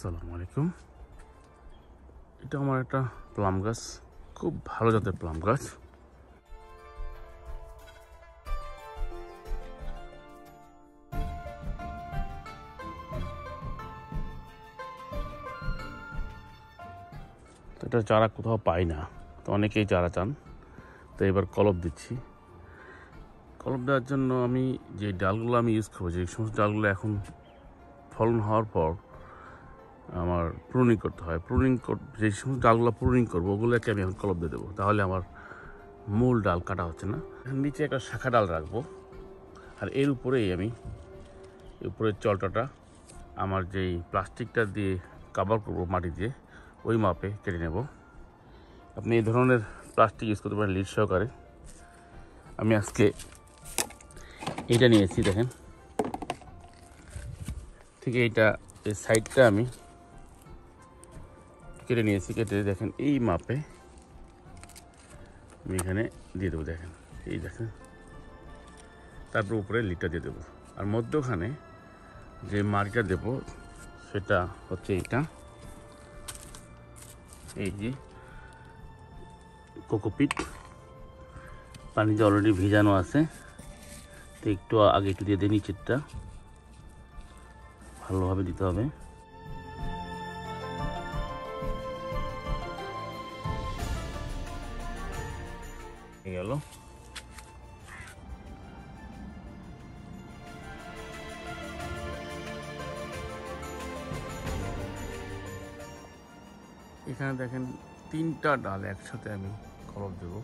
আসসালামু আলাইকুম। এটা আমার একটা প্লাম গাছ, খুব ভালো জাতের প্লাম গাছ। তো এটা চারা কোথাও পাই না, তো অনেকেই চারা চান, তো এবার কলপ দিচ্ছি। কলপ দেওয়ার জন্য আমি যে ডালগুলো আমি ইউজ করবো, যে সমস্ত ডালগুলো এখন ফলন হওয়ার পর আমার প্রুনিং করতে হয়, যে সমস্ত ডালগুলো প্রুনিং করবো ওগুলোকে আমি এখন কলপ দিয়ে দেবো, তাহলে আমার মূল ডাল কাটা হচ্ছে না। নিচে একটা শাখা ডাল রাখবো, আর এর উপরেই আমি উপরের চলটাটা আমার যেই প্লাস্টিকটা দিয়ে কাভার করবো মাটি দিয়ে, ওই মাপে কেটে নেব। আপনি এই ধরনের প্লাস্টিক ইউজ করতে পারেন লিড সহকারে। আমি আজকে এইটা নিয়েছি, দেখেন, ঠিক এইটা, এই সাইডটা আমি কেটে নিয়েছি। কেটে দেখেন এই মাপে আমি এখানে দিয়ে দেবো, দেখেন, এই দেখেন। তারপর উপরে লিডটা দিয়ে দেবো, আর মধ্যখানে যে মাটিটা দেবো সেটা হচ্ছে এইটা, এই যে কোকোপিট। পানিতে অলরেডি ভিজানো আছে, তো একটু আগে একটু দিয়ে দিয়ে নিচেরটা ভালোভাবে দিতে হবে। গেল এখানে দেখেন 3টা ডাল একসাথে আমি কলপ দেবো।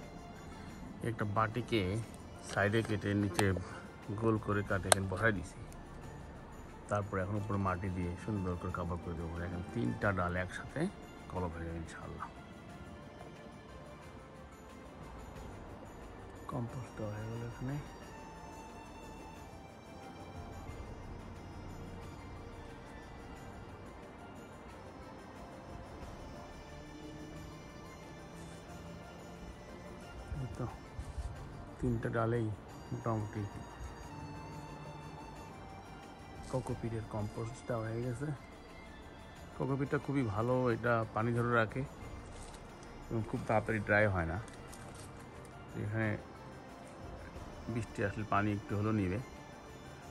একটা বাটিকে সাইডে কেটে নিচে গোল করে কাটে এখানে বসাই দিছি। তারপরে এখন উপরে মাটি দিয়ে সুন্দর করে কভার করে দেবো। এখন 3টা ডাল একসাথে কলপ হয়ে যাবে ইনশাআল্লাহ। কম্পোস্ট হয়ে গেল এখানে। তো 3টা ডালেই মোটামুটি কোকোপিটের কম্পোস্টটা হয়ে গেছে। কোকোপিটটা খুবই ভালো, এটা পানি ধরে রাখে এবং খুব তাড়াতাড়ি ড্রাই হয় না। এখানে বৃষ্টি আসলে পানি একটু হলেও নিবে,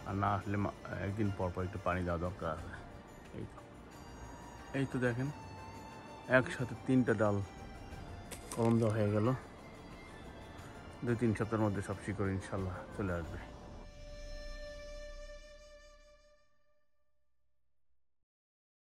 আর না আসলে একদিন পর পর একটু পানি দেওয়া দরকার আছে। এই তো দেখেন একসাথে 3টা ডাল কলম দেওয়া হয়ে গেল। 2-3 সপ্তাহের মধ্যে সব শিকড় ইনশাল্লাহ চলে আসবে।